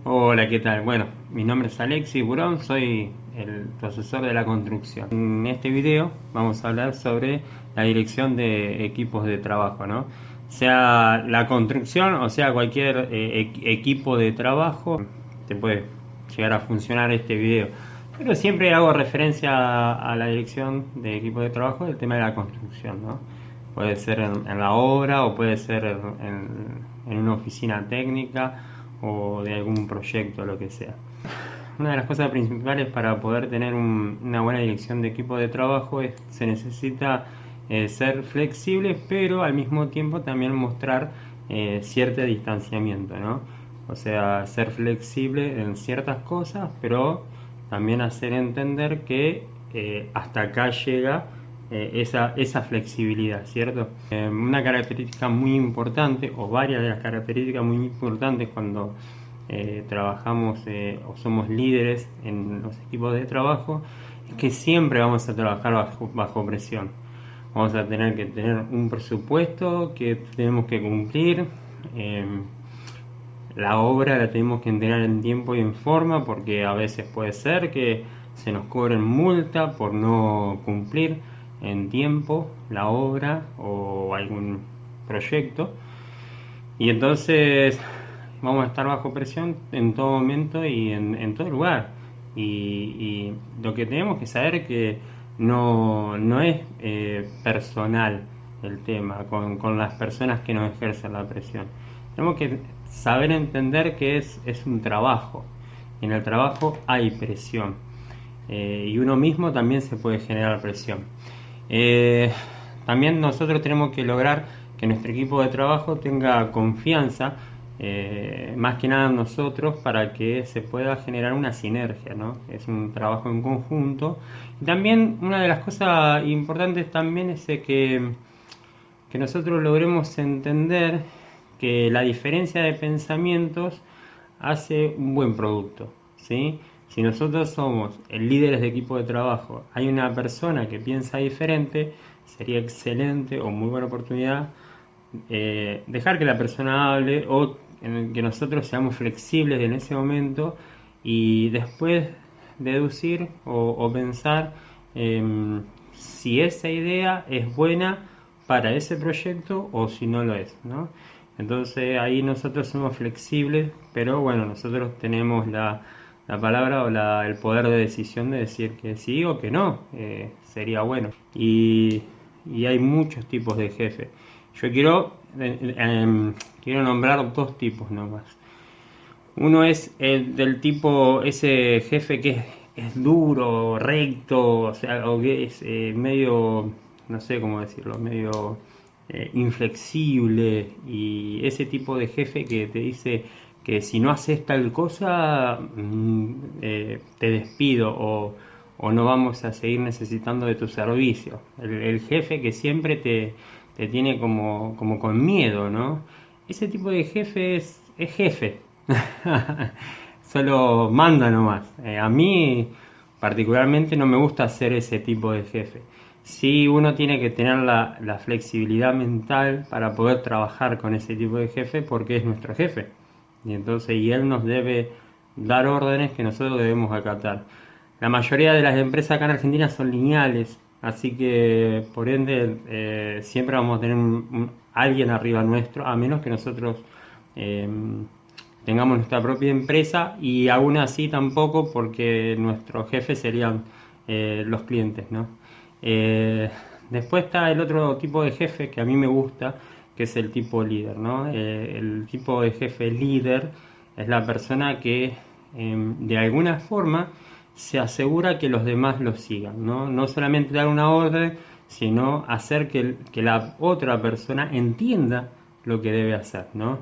Hola, ¿qué tal? Bueno, mi nombre es Alexis Burón, soy el profesor de la construcción. En este video vamos a hablar sobre la dirección de equipos de trabajo, ¿no? Sea la construcción o sea cualquier equipo de trabajo, te puede llegar a funcionar este video. Pero siempre hago referencia a la dirección de equipos de trabajo del tema de la construcción, ¿no? Puede ser en la obra o puede ser en una oficina técnica o de algún proyecto, lo que sea. Una de las cosas principales para poder tener una buena dirección de equipo de trabajo es se necesita ser flexible, pero al mismo tiempo también mostrar cierto distanciamiento, ¿no? O sea, ser flexible en ciertas cosas, pero también hacer entender que hasta acá llega esa flexibilidad, ¿cierto? Una característica muy importante, o varias de las características muy importantes cuando trabajamos o somos líderes en los equipos de trabajo, es que siempre vamos a trabajar bajo presión. Vamos a tener que tener un presupuesto que tenemos que cumplir. eh, la obra la tenemos que entregar en tiempo y en forma, porque a veces puede ser que se nos cobren multa por no cumplir en tiempo la obra o algún proyecto. Y entonces vamos a estar bajo presión en todo momento y en todo lugar. Y lo que tenemos que saber es que no es personal el tema con las personas que nos ejercen la presión. Tenemos que saber entender que es un trabajo. En el trabajo hay presión. Y uno mismo también se puede generar presión. Eh, También nosotros tenemos que lograr que nuestro equipo de trabajo tenga confianza, más que nada en nosotros, para que se pueda generar una sinergia, ¿no? Es un trabajo en conjunto. Y también una de las cosas importantes también es que nosotros logremos entender que la diferencia de pensamientos hace un buen producto, ¿sí? Si nosotros somos líderes de equipo de trabajo, hay una persona que piensa diferente, sería excelente o muy buena oportunidad dejar que la persona hable o que nosotros seamos flexibles en ese momento y después deducir o pensar si esa idea es buena para ese proyecto o si no lo es, ¿no? Entonces ahí nosotros somos flexibles, pero bueno, nosotros tenemos la palabra o el poder de decisión de decir que sí o que no, sería bueno. Y hay muchos tipos de jefe. Yo quiero nombrar dos tipos nomás. Uno es el del tipo, ese jefe que es duro, recto, o sea, o que es medio, no sé cómo decirlo, medio inflexible, y ese tipo de jefe que te dice que si no haces tal cosa, te despido o no vamos a seguir necesitando de tu servicio. El jefe que siempre te tiene como con miedo, ¿no? Ese tipo de jefe es jefe. Solo manda nomás. A mí particularmente no me gusta ser ese tipo de jefe. Sí, uno tiene que tener la flexibilidad mental para poder trabajar con ese tipo de jefe porque es nuestro jefe. Y él nos debe dar órdenes que nosotros debemos acatar. La mayoría de las empresas acá en Argentina son lineales, así que por ende siempre vamos a tener alguien arriba nuestro, a menos que nosotros eh, tengamos nuestra propia empresa, y aún así tampoco, porque nuestros jefes serían los clientes, ¿no? Eh, Después está el otro tipo de jefe que a mí me gusta, que es el tipo líder, ¿no? El tipo de jefe líder es la persona que de alguna forma se asegura que los demás lo sigan, ¿no? No solamente dar una orden, sino hacer que la otra persona entienda lo que debe hacer, ¿no?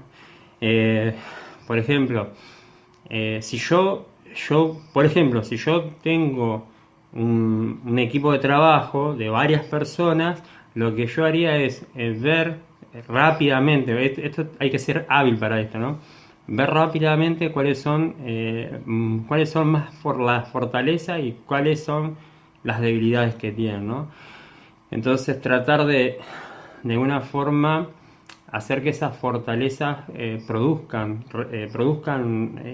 Eh, por ejemplo, por ejemplo, si yo tengo un equipo de trabajo de varias personas, lo que yo haría es ver rápidamente, esto hay que ser hábil para esto, ¿no? Ver rápidamente cuáles son más por la fortaleza y cuáles son las debilidades que tienen, ¿no? Entonces tratar de una forma hacer que esas fortalezas produzcan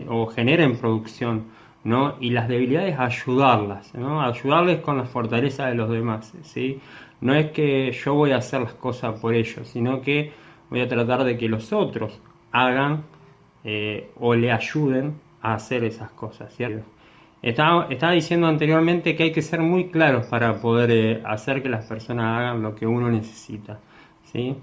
o generen producción, ¿no? Y las debilidades ayudarlas, ¿no? Ayudarles con las fortalezas de los demás, ¿sí? No es que yo voy a hacer las cosas por ellos, sino que voy a tratar de que los otros hagan o le ayuden a hacer esas cosas, ¿cierto? Estaba diciendo anteriormente que hay que ser muy claros para poder hacer que las personas hagan lo que uno necesita, ¿sí?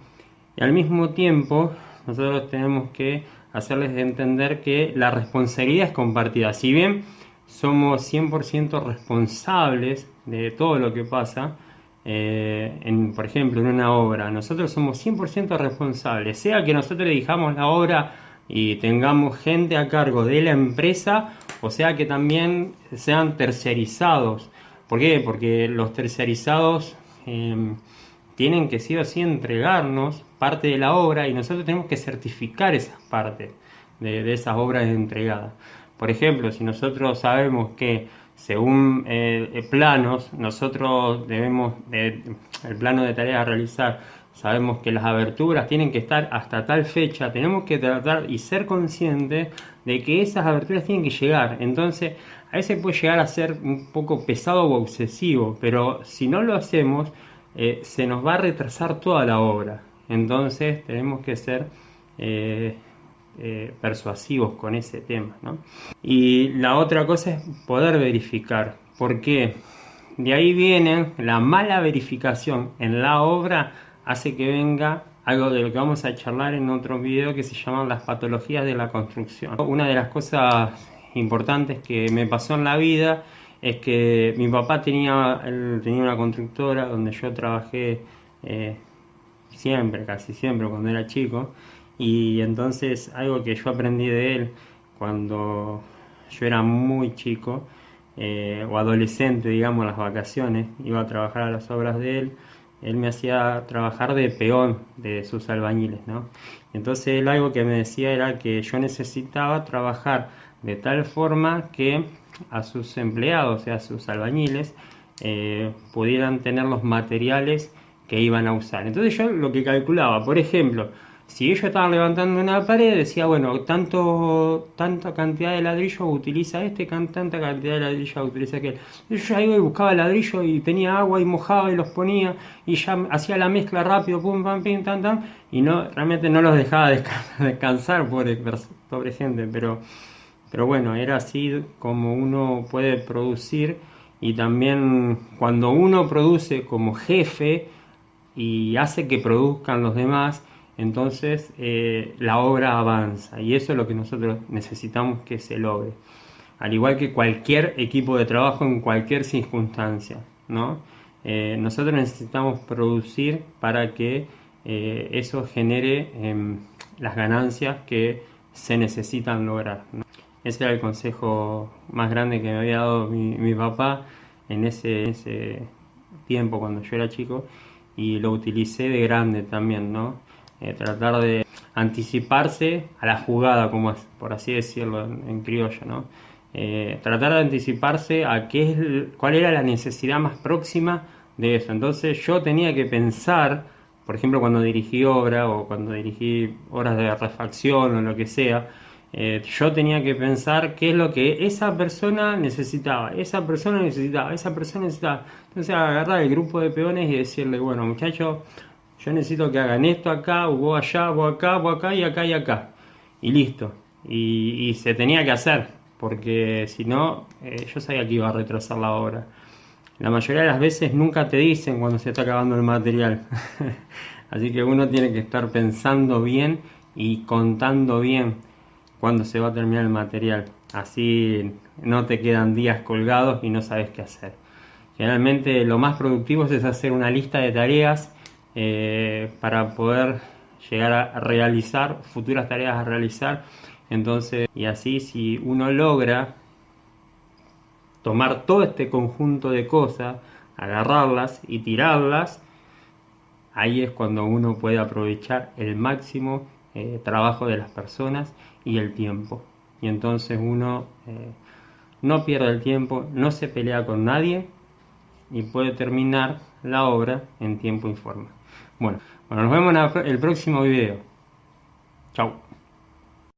Y al mismo tiempo, nosotros tenemos que hacerles entender que la responsabilidad es compartida. Si bien somos 100% responsables de todo lo que pasa, por ejemplo, en una obra, nosotros somos 100% responsables, sea que nosotros dirijamos la obra y tengamos gente a cargo de la empresa, o sea que también sean tercerizados. ¿Por qué? Porque los tercerizados tienen que sí o sí entregarnos parte de la obra y nosotros tenemos que certificar esas partes de esas obras entregadas. Por ejemplo, si nosotros sabemos que según planos, nosotros debemos, el plano de tareas a realizar, sabemos que las aberturas tienen que estar hasta tal fecha, tenemos que tratar y ser conscientes de que esas aberturas tienen que llegar. Entonces, a veces puede llegar a ser un poco pesado o obsesivo, pero si no lo hacemos, se nos va a retrasar toda la obra. Entonces, tenemos que ser persuasivos con ese tema, ¿no? Y la otra cosa es poder verificar, porque de ahí viene la mala verificación en la obra, hace que venga algo de lo que vamos a charlar en otro video, que se llaman las patologías de la construcción. Una de las cosas importantes que me pasó en la vida es que mi papá tenía una constructora donde yo trabajé siempre, casi siempre cuando era chico, y entonces algo que yo aprendí de él cuando yo era muy chico o adolescente, digamos, en las vacaciones, iba a trabajar a las obras de él me hacía trabajar de peón de sus albañiles, ¿no? Entonces él algo que me decía era que yo necesitaba trabajar de tal forma que a sus empleados, o sea, a sus albañiles, pudieran tener los materiales que iban a usar. Entonces yo lo que calculaba, por ejemplo, si ellos estaban levantando una pared, decía, bueno, tanta cantidad de ladrillo utiliza tanta cantidad de ladrillo utiliza aquel. Entonces yo iba y buscaba ladrillo y tenía agua y mojaba y los ponía y ya hacía la mezcla rápido, pum, pam, pim, tan, tan, y no, realmente no los dejaba descansar, pobre gente, pero bueno, era así como uno puede producir. Y también cuando uno produce como jefe y hace que produzcan los demás, entonces la obra avanza, y eso es lo que nosotros necesitamos que se logre, al igual que cualquier equipo de trabajo en cualquier circunstancia, ¿no? Nosotros necesitamos producir para que eso genere las ganancias que se necesitan lograr, ¿no? Ese era el consejo más grande que me había dado mi papá en ese tiempo cuando yo era chico, y lo utilicé de grande también, ¿no? Tratar de anticiparse a la jugada, como es, por así decirlo en criollo, ¿no? Tratar de anticiparse a cuál era la necesidad más próxima de eso. Entonces yo tenía que pensar, por ejemplo, cuando dirigí obra o cuando dirigí obras de refacción o lo que sea, yo tenía que pensar qué es lo que esa persona necesitaba. Entonces agarrar el grupo de peones y decirle, bueno, muchachos, yo necesito que hagan esto acá, vos allá, vos acá y acá y acá. Y listo. Y se tenía que hacer, porque si no, yo sabía que iba a retrasar la obra. La mayoría de las veces nunca te dicen cuando se está acabando el material. Así que uno tiene que estar pensando bien y contando bien cuándo se va a terminar el material. Así no te quedan días colgados y no sabes qué hacer. Generalmente lo más productivo es hacer una lista de tareas para poder llegar a realizar futuras tareas a realizar. Entonces, y así, si uno logra tomar todo este conjunto de cosas, agarrarlas y tirarlas, ahí es cuando uno puede aprovechar el máximo trabajo de las personas y el tiempo. Y entonces uno no pierde el tiempo, no se pelea con nadie y puede terminar la obra en tiempo y forma. Bueno, nos vemos en el próximo video. Chau.